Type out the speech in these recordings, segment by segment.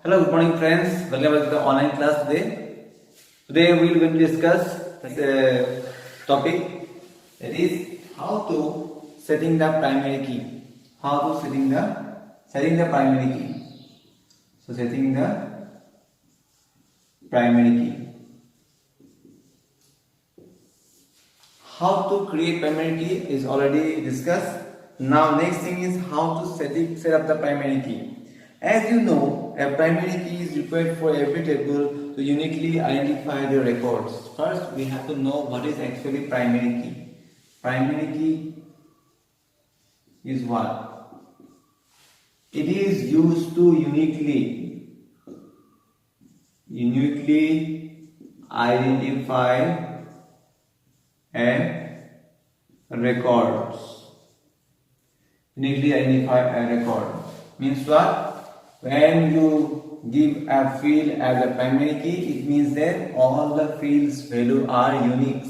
Hello, good morning friends. Welcome back to the online class today. Today we will discuss the topic that is how to setting the primary key. How to setting the primary key. So setting the primary key. How to create primary key is already discussed. Now next thing is how to set up the primary key. As you know, a primary key is required for every table to uniquely identify the records. First, we have to know what is actually primary key. Primary key is what? It is used to uniquely identify a records. Uniquely identify a record means what? When you give a field as a primary key, it means that all the fields value are unique.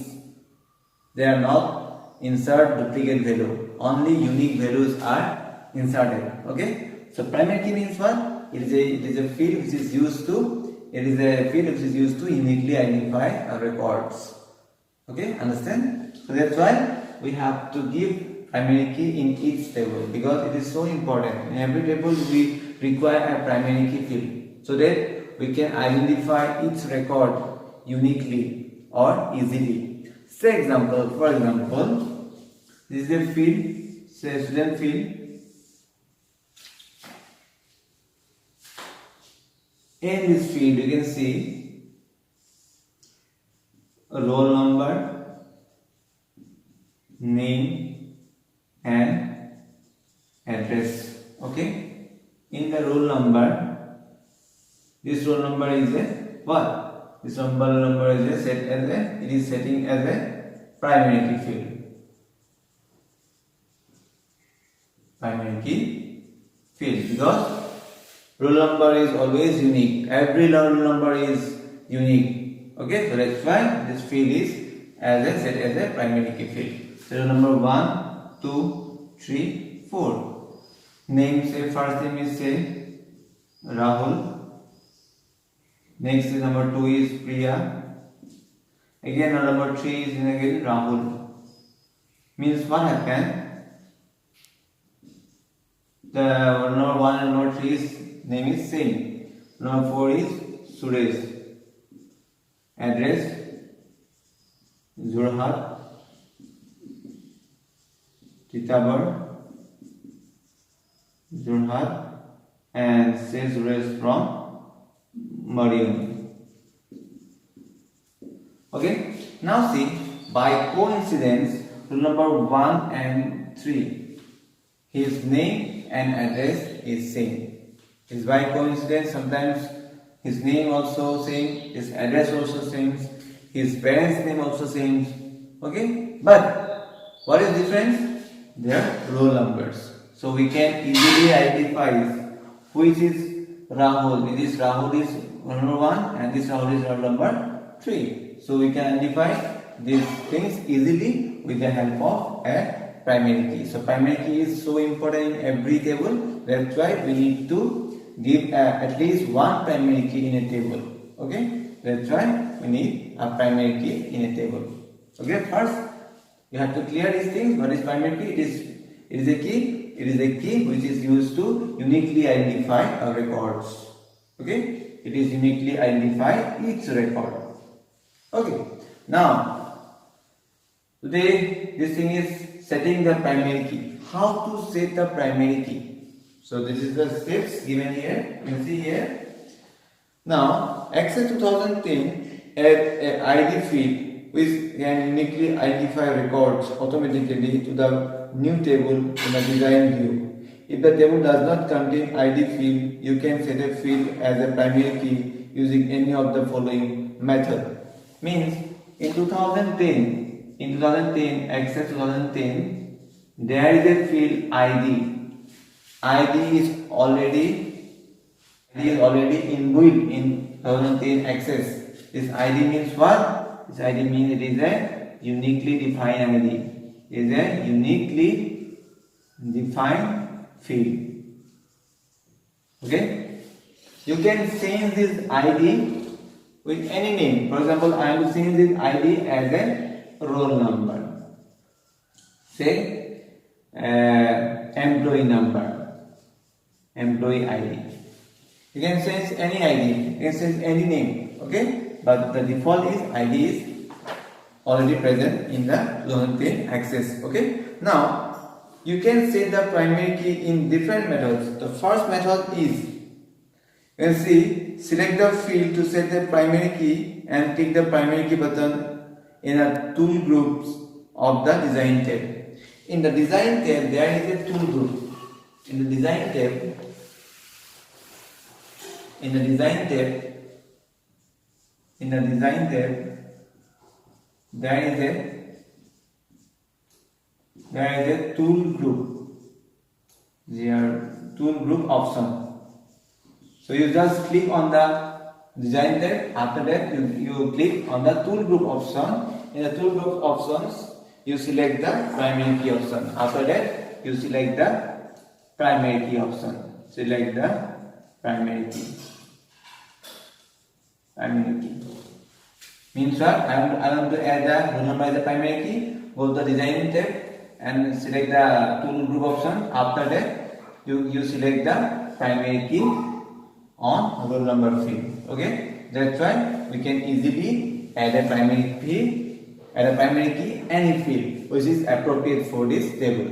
They are not insert duplicate value. Only unique values are inserted. Okay. So primary key means what? It is a field which is used to uniquely identify records. Okay. Understand? So that's why we have to give primary key in each table because it is so important. In every table we require a primary key field so that we can identify each record uniquely or easily. For example, this is a field, say student field. In this field you can see a roll number, name and address. Okay. In the roll number, this roll number is a what? This roll number is setting as a primary key field. Primary key field because roll number is always unique. Every roll number is unique. Okay, so that's why this field is set as a primary key field. So roll number 1, 2, 3, 4. Name, say first name is say Rahul. Next is number 2 is Priya. Again number 3 is again Rahul. Means what happened? The number 1 and number 3 is name is same. Number 4 is Suresh. Address Jorhat, Titabar, Jorhat, and says Suresh from Mariam. Okay, now see, by coincidence, rule number 1 and 3, his name and address is same. Is by coincidence, sometimes his name also same, his address also same, his parents' name also same. Okay, but what is difference? Their roll numbers. So we can easily identify which is Rahul. This Rahul is roll number 1 and this Rahul is roll number 3. So we can identify these things easily with the help of a primary key. So primary key is so important in every table. That's why we need to give at least one primary key in a table. Okay, that's why we need a primary key in a table. Okay, first you have to clear these things. What is primary key? It is a key. It is a key which is used to uniquely identify records. Okay, it is uniquely identify each record. Okay, now today this thing is setting the primary key. How to set the primary key? So this is the steps given here. You can see here. Now Access 2010 add ID field which can uniquely identify records automatically to the new table in the design view. If the table does not contain ID field, you can set a field as a primary key using any of the following method. Means in 2010, Access 2010, there is a field ID. ID is already inbuilt in 2010 Access. This ID means what? This ID means it is a uniquely defined ID. Is a uniquely defined field. Okay, You can change this ID with any name. For example, I will change this ID as a roll number. Say employee number, employee ID. You can change any ID, you can change any name, okay? But the default is ID is already present in the Lumen Pin access, okay? Now, you can set the primary key in different methods. The first method is, you can see, select the field to set the primary key and click the primary key button in a tool groups of the design tab. In the design tab, there is a tool group. In the design tab, there is a tool group. There tool group option. So you just click on the design tab. After that, you click on the tool group option. In the tool group options, you select the primary key option. After that, you select the primary key option. Select the primary key. Primary key means what? I want to add the roll number as a primary key. Go to the design tab and select the tool group option. After that, you select the primary key on roll number field. Okay, that's why we can easily add a primary key, any field which is appropriate for this table.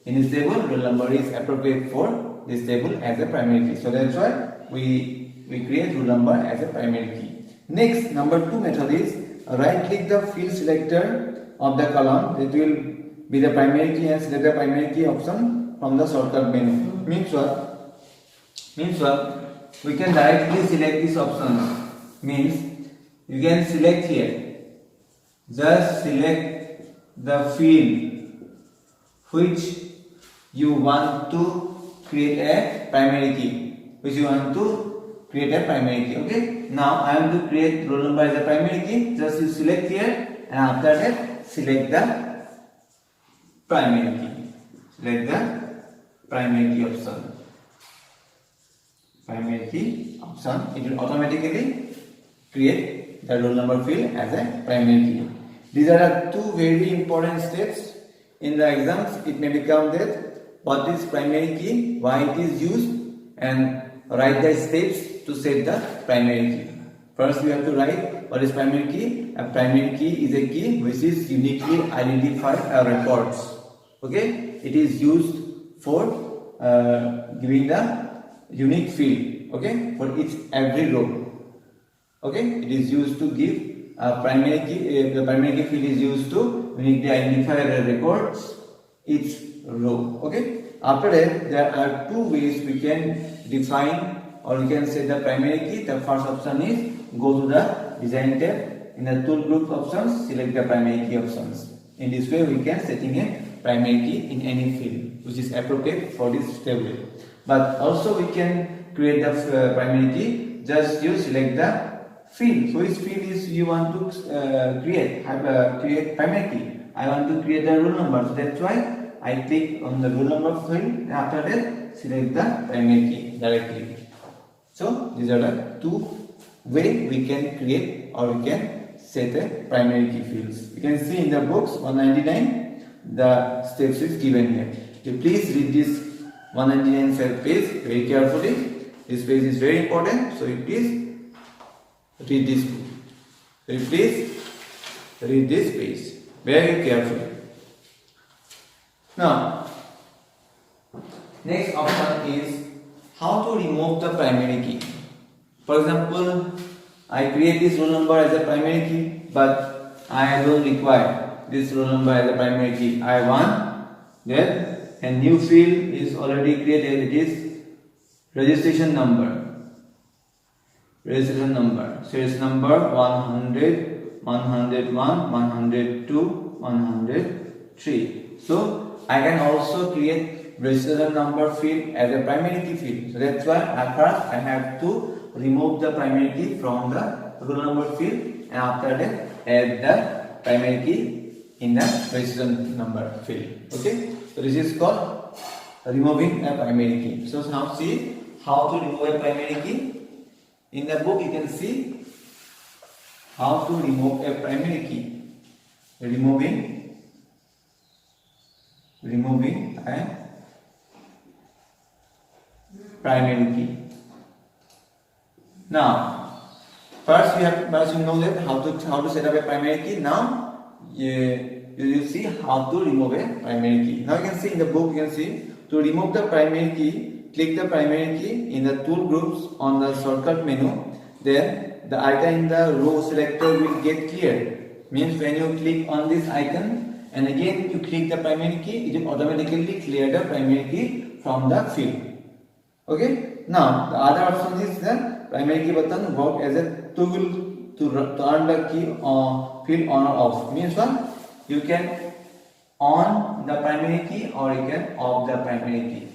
In this table, roll number is appropriate for this table as a primary key. So that's why we create roll number as a primary key. Next, number 2 method is right click the field selector of the column. It will be the primary key and select the primary key option from the shortcut menu. Means what? We can directly select this option. Means you can select here. Just select the field which you want to create a primary key. Okay. Now I am to create roll number as a primary key. Just you select here and after that select the primary key. Select the primary key option. It will automatically create the roll number field as a primary key. These are the 2 very important steps in the exams. It may become that what is primary key, why it is used, and write the steps to set the primary key. First, we have to write what is primary key. A primary key is a key which is uniquely identified records. Okay, it is used for giving the unique field. Okay, for every row. Okay, it is used to give a primary key. The primary key field is used to uniquely identify the records each row. Okay. After that, there are 2 ways we can define or we can set the primary key. The first option is go to the design tab. In the tool group options, select the primary key options. In this way, we can setting a primary key in any field which is appropriate for this table. But also we can create the primary key. Just you select the field. So which field is you want to create? Create primary key. I want to create the roll number. So that's why I click on the roll number field and after that select the primary key directly. So these are the 2 ways we can create or we can set a primary key fields. You can see in the books 199 the steps is given here. You please read this 199 page very carefully. This page is very important. So you please read this book. So you please read this page very carefully. Now, next option is how to remove the primary key. For example, I create this roll number as a primary key, but I don't require this roll number as a primary key. I want that a new field is already created. It is registration number. Series number 100, 101, 102, 103. So I can also create registration number field as a primary key field. So that's why at first I have to remove the primary key from the roll number field and after that add the primary key in the registration number field. Okay, so this is called removing a primary key. So now see how to remove a primary key. In the book you can see how to remove a primary key. Removing a primary key. Now, first you know that how to set up a primary key. Now you see how to remove a primary key. Now you can see in the book, you can see to remove the primary key, click the primary key in the tool groups on the shortcut menu. Then the icon in the row selector will get cleared. Means when you click on this icon and again you click the primary key, it will automatically clear the primary key from the field. Okay. Now the other option is the primary key button work as a toggle to turn the key field on or off. Means what? You can on the primary key or you can off the primary key.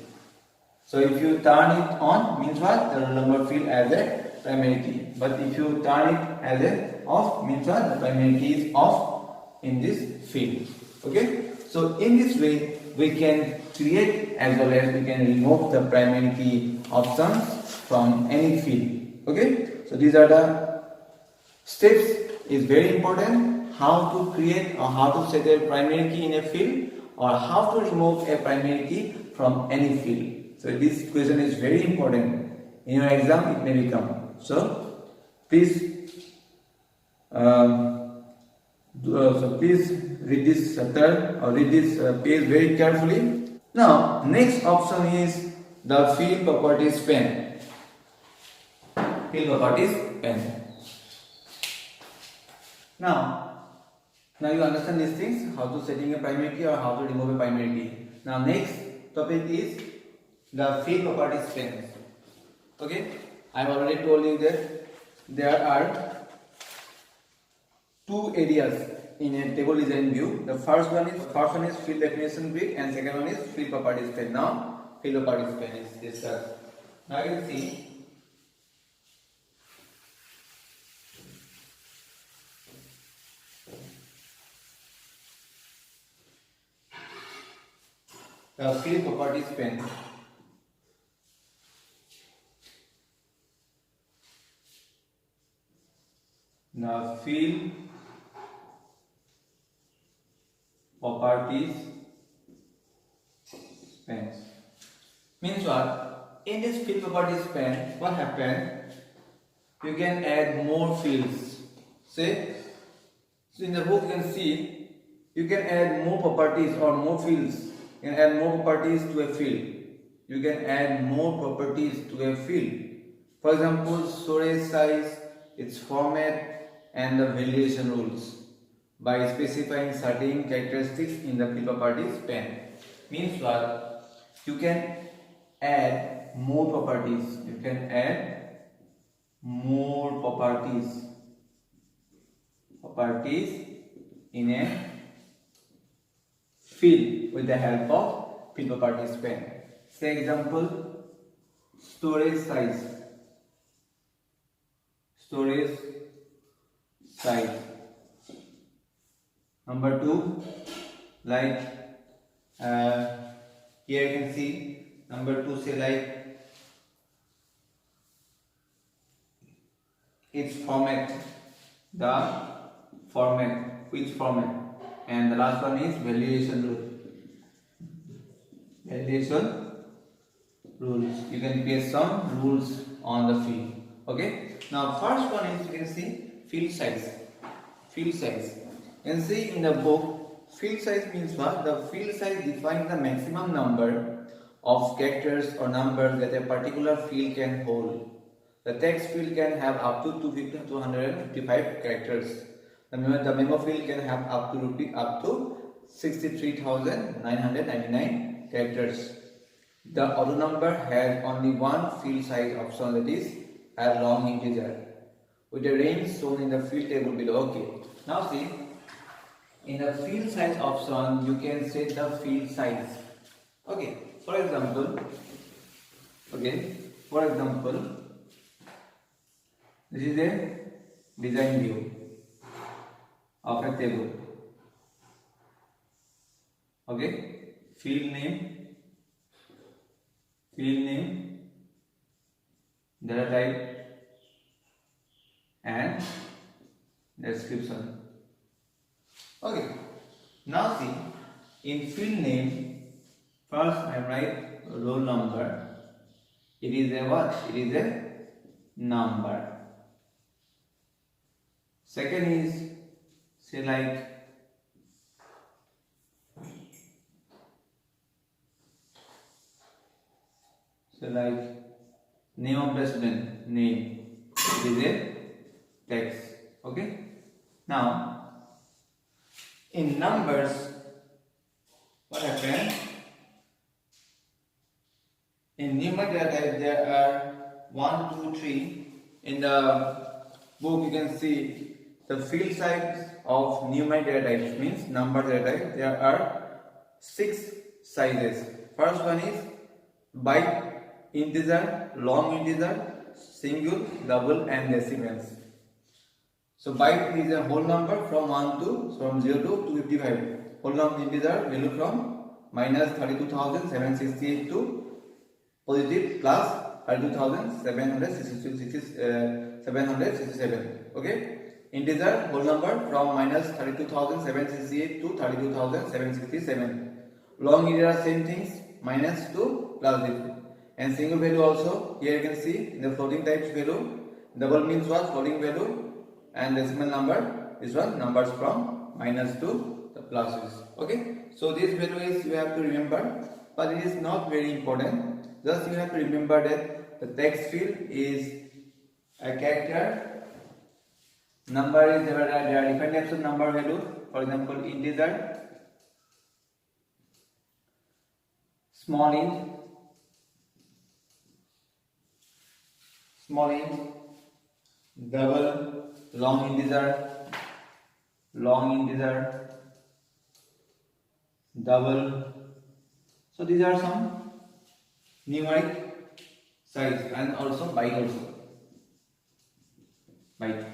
So if you turn it on, means what? The roll number field as a primary key. But if you turn it as a off, means what? The primary key is off in this field. Okay. So in this way we can create as well as we can remove the primary key options from any field. Okay. So these are the steps. Is very important, how to create or how to set a primary key in a field or how to remove a primary key from any field. So this question is very important. In your exam it may become. So please please read this chapter or read this page very carefully. Now next option is the field properties pane. Field properties pane. Now you understand these things, how to setting a primary key or how to remove a primary key. Now next topic is the field properties pane. Okay, I have already told you that there are two areas in a table design view. The first one is field definition grid and second one is field properties pane. Now field properties pane is discussed. Now you can see the field properties pane. The field properties pane means what? In this field properties pane, what happens? You can add more fields. Say, so in the book you can see you can add more properties or more fields. You can add more properties to a field. You can add more properties to a field. For example, storage size, its format, and the validation rules by specifying certain characteristics in the field properties pane. Means what? You can add more properties. You can add more properties in a field with the help of field properties pane. Say example, storage size. Number 2, like here you can see number 2, say like its format, which format, and the last one is validation rules. You can place some rules on the field. Okay. Now first one is you can see field size. You can see in the book, field size means what? The field size defines the maximum number of characters or numbers that a particular field can hold. The text field can have up to 255 characters. The memo field can have up to 63,999 characters. The auto number has only one field size option, that is a long integer, with a range shown in the field table below. Okay. Now see, in the field size option, you can set the field size. Okay. For example, this is a design view of a table. Okay. Field name, data type, and description. Okay. Now see, in field name, first I write roll number. It is a what? It is a number. Second is, say like name of the student, name. It is a text. Okay. Now in numbers, what happens? In numeric data type there are 1, 2, 3. In the book you can see the field size of numeric data types, means number data type. There are 6 sizes. First one is byte, integer, long integer, single, double and decimals. So byte is a whole number from 0 to 255. Whole number integer value from minus 32,768 to positive plus 32,767. Okay. Integer whole number from minus 32,768 to 32,767. Long integer same things, minus to plus different. And single value also, here you can see in the floating types value. Double means what? Floating value. And decimal number is what? Numbers from minus to the pluses. Okay. So this value is you have to remember, but it is not very important. Just you have to remember that the text field is a character. Number is there are different types of number value. For example, integer, small int, double, long integer, double. So these are some numeric size, and also byte also. Byte.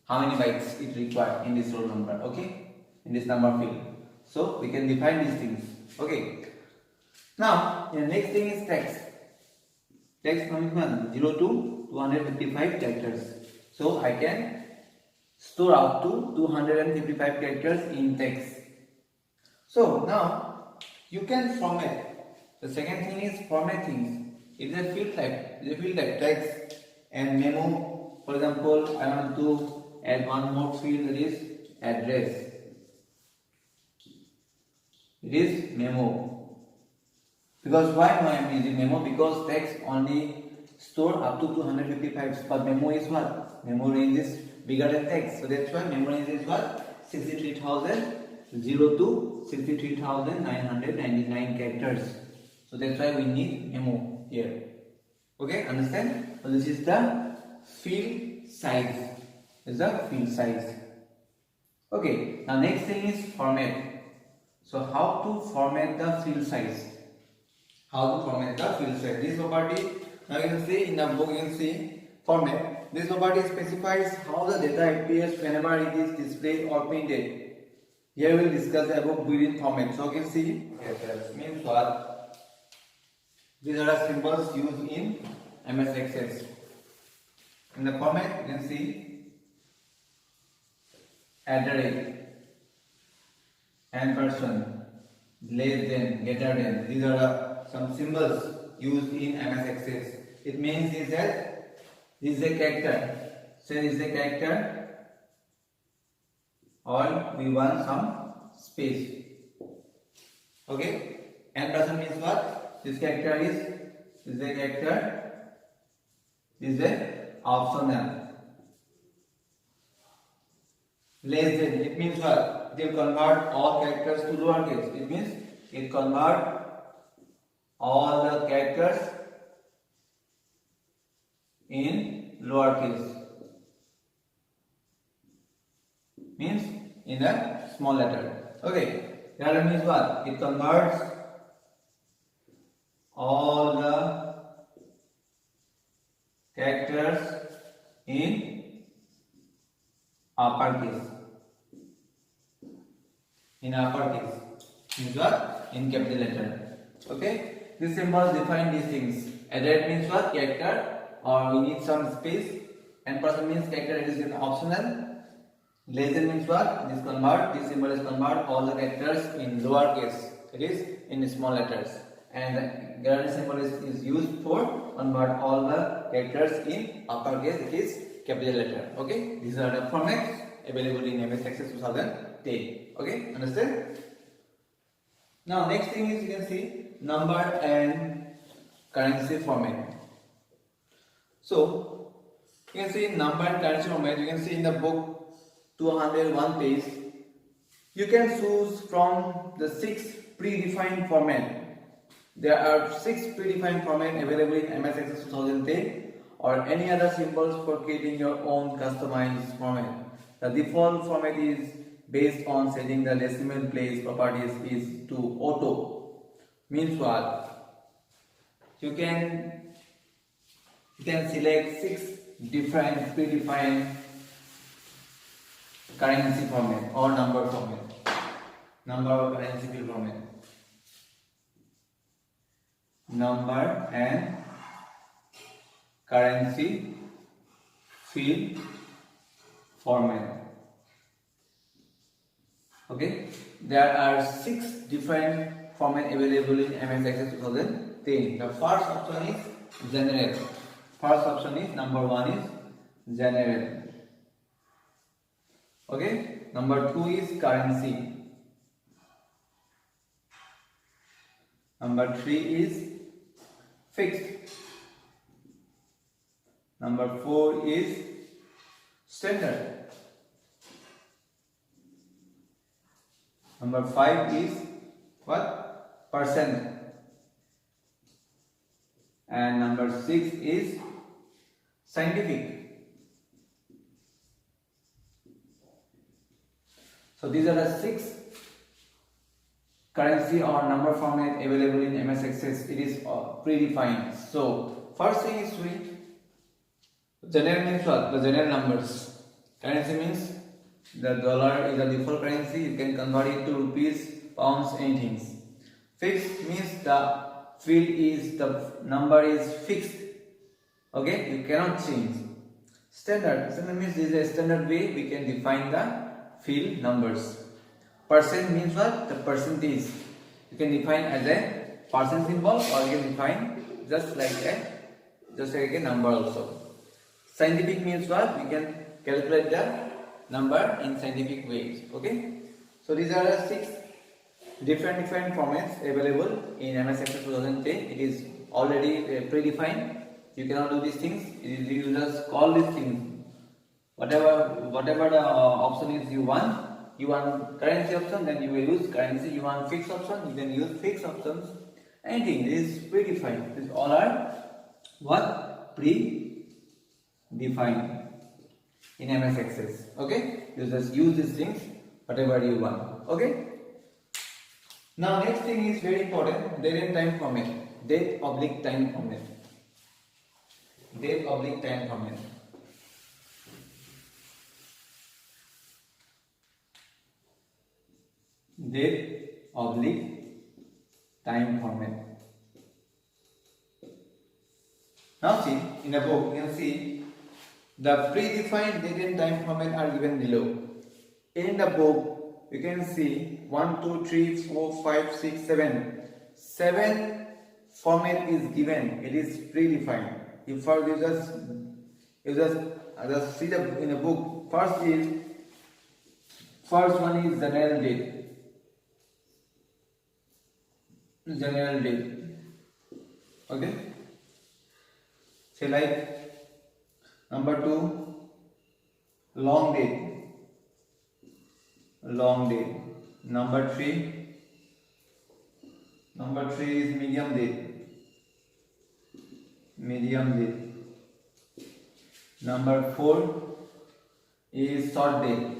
How many bytes it requires in this roll number? Okay, in this number field. So we can define these things. Okay. Now the next thing is text. Text from 0 to 255 characters. So I can store up to 255 characters in text. So now you can format. The second thing is format things. It is a field type. It is a field type, text and memo. For example, I want to add one more field, that is address. It is memo. Because why I am using memo? Because text only store up to 255, but memo is what? Memo range is bigger than text. So that's why memo range is what? 63,000 to 63,999 characters. So that's why we need memo here. Okay, understand? So this is the field size. This is the field size. Okay, now next thing is format. So how to format the field size? How to format the field size? This property, now you can see in the book, you can see format. This property specifies how the data appears whenever it is displayed or printed. Here we will discuss about built-in format. So you can see characters means what? These are the symbols used in MS Access. In the format, you can see @ ampersand, less than, greater than. These are some symbols used in MS Access. It means is that this is a character. Say this is a character, or we want some space. Okay. Ampersand means what? This character is a character, is a optional. Less than, it means what? It will convert all characters to lowercase. It means it convert all the characters in lowercase. Means in a small letter. Okay. That means what? It converts all the characters in uppercase. In uppercase means what? In capital letter. Okay. This symbol define these things. Added means what? Character, or we need some space, and ampersand means character it is an optional. Less than means what? This convert. This symbol is convert all the characters in lowercase. It is in small letters. And greater symbol is used for convert all the characters in uppercase. It is capital letter. Okay. These are the formats available in MS Access 2010. Okay. Understand? Now next thing is you can see number and currency format. So you can see number and currency format. You can see in the book 201 page. You can choose from the 6 predefined format. There are 6 predefined format available in MS Access 2010 or any other symbols for creating your own customized format. The default format is based on setting the decimal place properties is to auto. Means what? You can select 6 different predefined currency format or number format. Number or currency field format. Number and currency field format. Okay, there are 6 different format available in MS Access 2010. The first option is general. First option is number 1 is general. Okay, number 2 is currency. Number 3 is fixed. Number 4 is standard. Number 5 is what? Percent. And number 6 is scientific. So these are the 6 currency or number format available in MS Access. It is predefined. So first thing is general means what? The general numbers. Currency means the dollar is the default currency. You can convert it to rupees, pounds, anything. Fixed means the field is the number is fixed. Okay, you cannot change. Standard means this is a standard way we can define the field numbers. Percent means what? The percentage. You can define as a percent symbol or you can define just like a number also. Scientific means what? We can calculate the number in scientific ways. Okay. So these are the 6 different formats available in MS Access 2010. It is already predefined. You cannot do these things. You just call these things. Whatever the option is you want currency option, then you will use currency. You want fixed option, you can use fixed options. Anything is predefined. These all are what? Predefined in MS Access. Okay, you just use these things whatever you want. Okay. Now next thing is very important. Date and time format. Date/time format. Date/time format. Date/time format. Now see, in the book you can see the predefined date and time format are given below. In the book you can see 1, 2, 3, 4, 5, 6, 7. 7 format is given. It is predefined. If first you just see in the book. First one is general date. General date. Okay. Say like number 2, long date. Long date. Number 3 is medium date. Medium date. Number 4 is short date.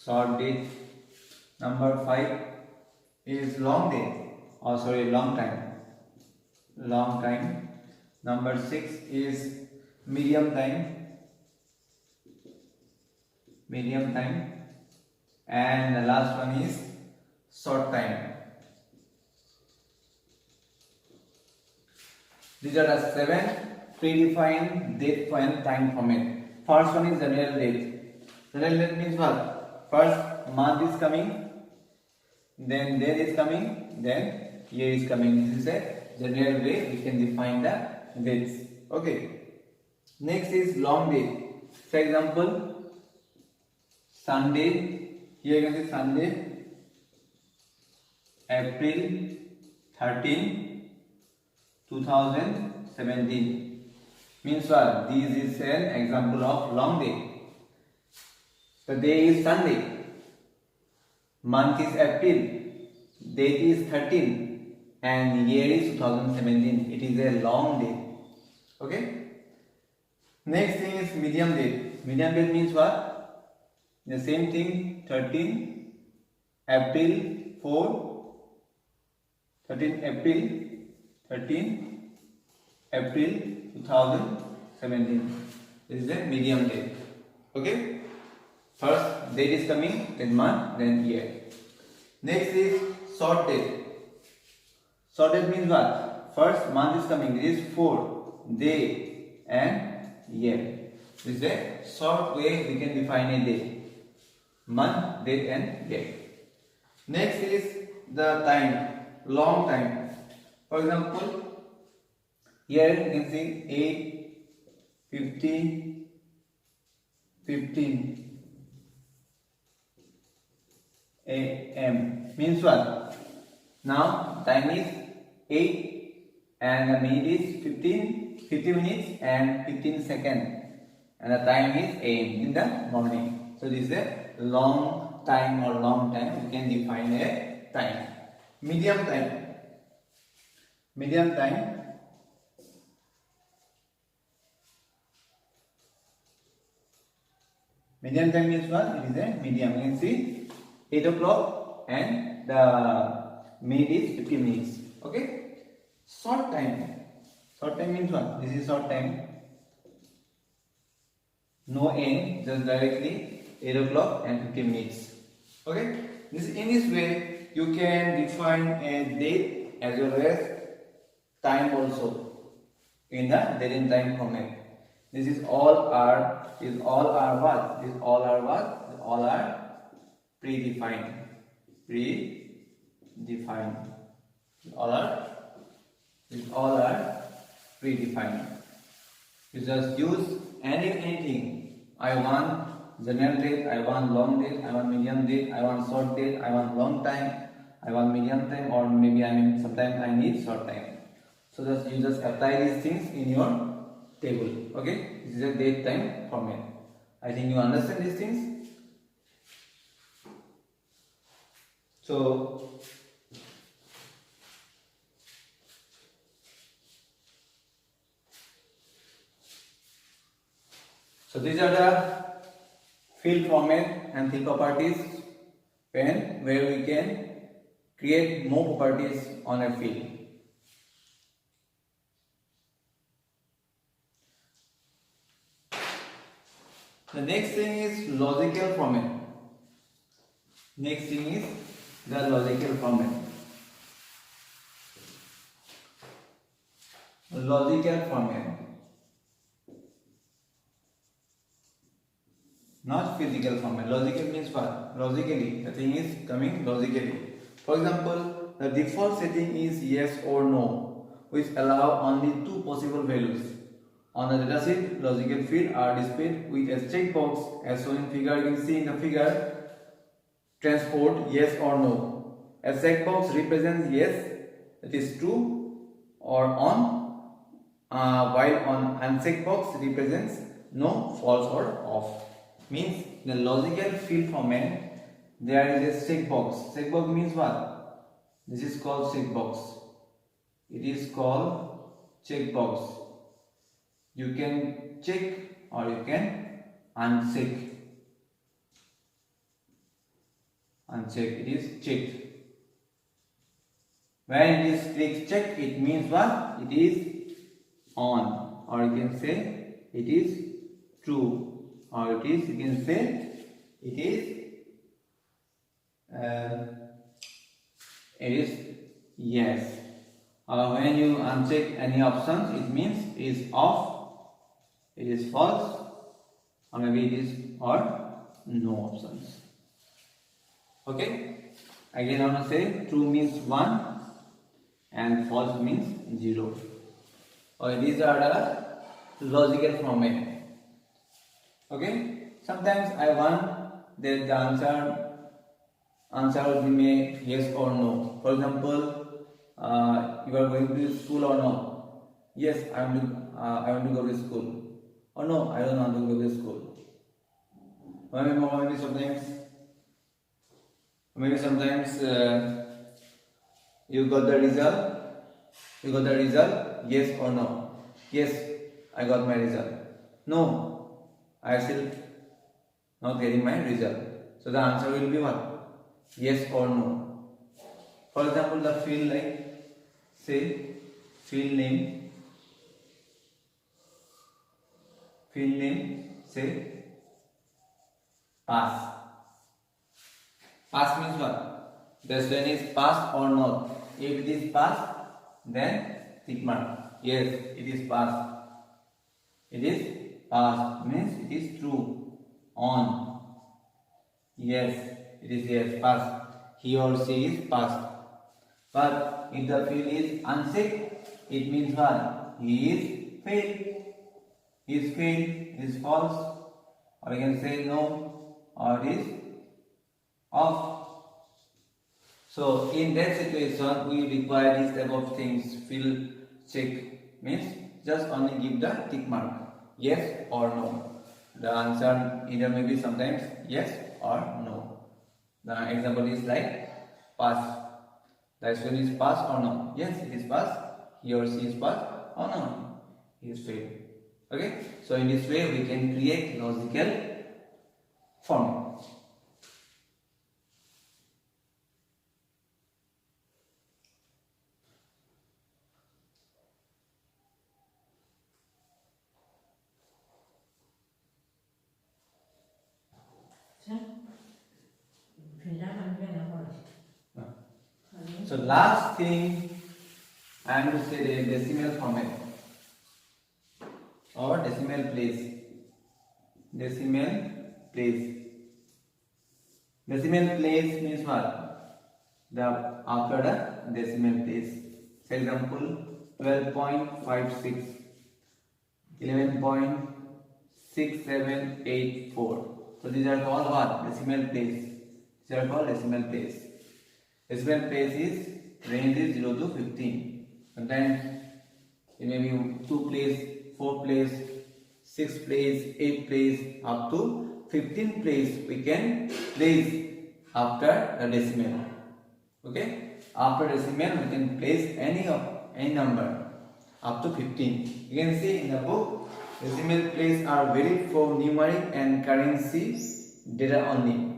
Short date. Number 5 is long date. Long time. Long time. Number 6 is medium time. Medium time. And the last one is short time. These are the 7 predefined date and time format. First one is general date. General date means what? First month is coming, then day is coming, then year is coming. This is a general way we can define the dates. Okay. Next is long day. For example, Sunday. Here you can see Sunday, April 13, 2017. Means what? This is an example of long day. The day is Sunday, month is April, date is 13, and year is 2017. It is a long day. Okay. Next thing is medium date. Medium date means what? The same thing. 13 April 4, 13 April 2017. This is the medium date. Okay. First date is coming, then month, then year. Next is short date. Short date means what? First month is coming. This is 4, day and year. This is a short way we can define a day. Month, date and year. Next is the time, long time. For example, here you can see 8, 50, 15 AM. Means what? Now time is 8 and the minute is 50 minutes and 15 seconds, and the time is AM in the morning. So this is a long time or long time. We can define a time. Medium time. Medium time. Medium time means what? It is a medium. You can see 8 o'clock and the minute is 15 minutes. Okay. Short time. Short time means what? This is short time. No end, just directly 8 o'clock and 15 minutes. Okay. In this way you can define a date as well as time also in the date and time format. This is all are what? These all are predefined. All are predefined. You just use anything. I want general date, I want long date, I want medium date, I want short date, I want long time, I want medium time, or maybe sometimes I need short time. So you just apply these things in your table. Okay, this is a date time format. I think you understand these things. So these are the field format and field properties where we can create more properties on a field. The next thing is logical format. Next thing is the logical format. Logical format. Not physical format. Logical means what? Logically. The thing is coming logically. For example, the default setting is yes or no, which allow only two possible values. On the datasheet, logical fields are displayed with a checkbox as shown in figure. You can see in the figure, transport yes or no. A checkbox represents yes, that is true or on, while on unchecked box represents no, false or off. Means the logical field format, there is a checkbox. Checkbox means what? This is called checkbox. It is called checkbox. You can check or you can uncheck. Uncheck, it is checked. When it is click check, it means what? It is on, or you can say it is true, or it is, you can say it is yes. When you uncheck any options, it means is off is false, or maybe it is or no options. Okay, again I want to say true means 1 and false means 0. Okay, these are the logical format. Okay, sometimes I want that the answer will be made yes or no. For example, you are going to school or no? Yes, I want to go to school. Or no, I don't want to go to school. Maybe sometimes you got the result. You got the result. Yes or no? Yes, I got my result. No, I still not getting my result. So the answer will be what? Yes or no. For example, the field like say field name say pass. Pass means what? The student is pass or not. If it is pass, then tick mark. Yes, it is pass. It is pass means it is true. On. Yes, it is yes, pass. He or she is passed. But if the field is unchecked, it means what? He is failed. He is failed, it is false. Or you can say no, or it is off. So in that situation, we require this type of things. Field check means just only give the tick mark, yes or no. The answer either may be sometimes yes or no. The example is like pass. The student is pass or no? Yes, it is pass. He or she is pass or no? He is failed. Okay. So in this way, we can create logical form. So last thing I am to say the decimal format or decimal place. Decimal place. Decimal place means what? The after the decimal place. For example, 12.56, 11.6784. So these are called what? Decimal place. These are called decimal place. Decimal place is range is 0 to 15. Sometimes it may be 2 place, 4 place, 6 place, 8 place, up to 15 place we can place after the decimal. Okay? After decimal we can place any number up to 15. You can see in the book, decimal place are valid for numeric and currency data only.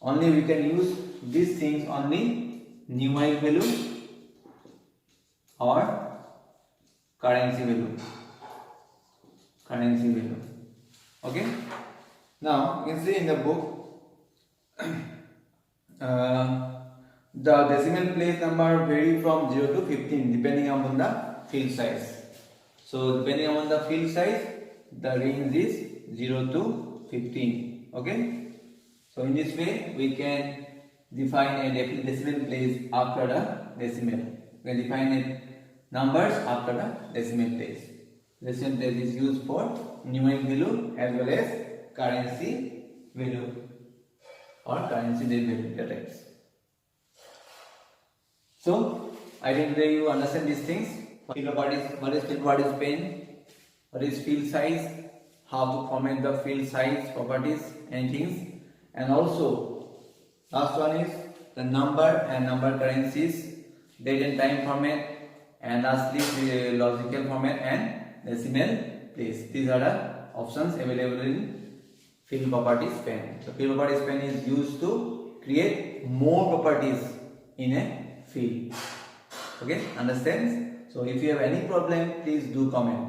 Only we can use these things only numeric value or currency value. Okay. Now you can see in the book the decimal place number vary from 0 to 15 depending upon the field size. So depending upon the field size, the range is 0 to 15. Okay. So in this way we can define a decimal place after the decimal. We can define numbers after the decimal place. Decimal place is used for numeric value as well as currency value or currency data types. So I think that you understand these things. What is field pen, what is field size, how to format the field size properties and things. And also, last one is the number and number currencies, date and time format, and lastly the logical format and decimal place. These are the options available in field properties pen. So field properties pen is used to create more properties in a field. Okay, understands? So if you have any problem, please do comment.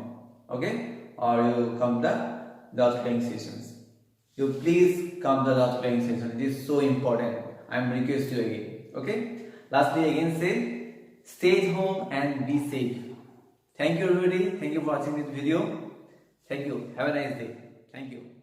Okay, or you come the playing sessions. You please come to the playing session. It is so important. I am request you again. Okay. Lastly, again say, stay home and be safe. Thank you everybody. Thank you for watching this video. Thank you. Have a nice day. Thank you.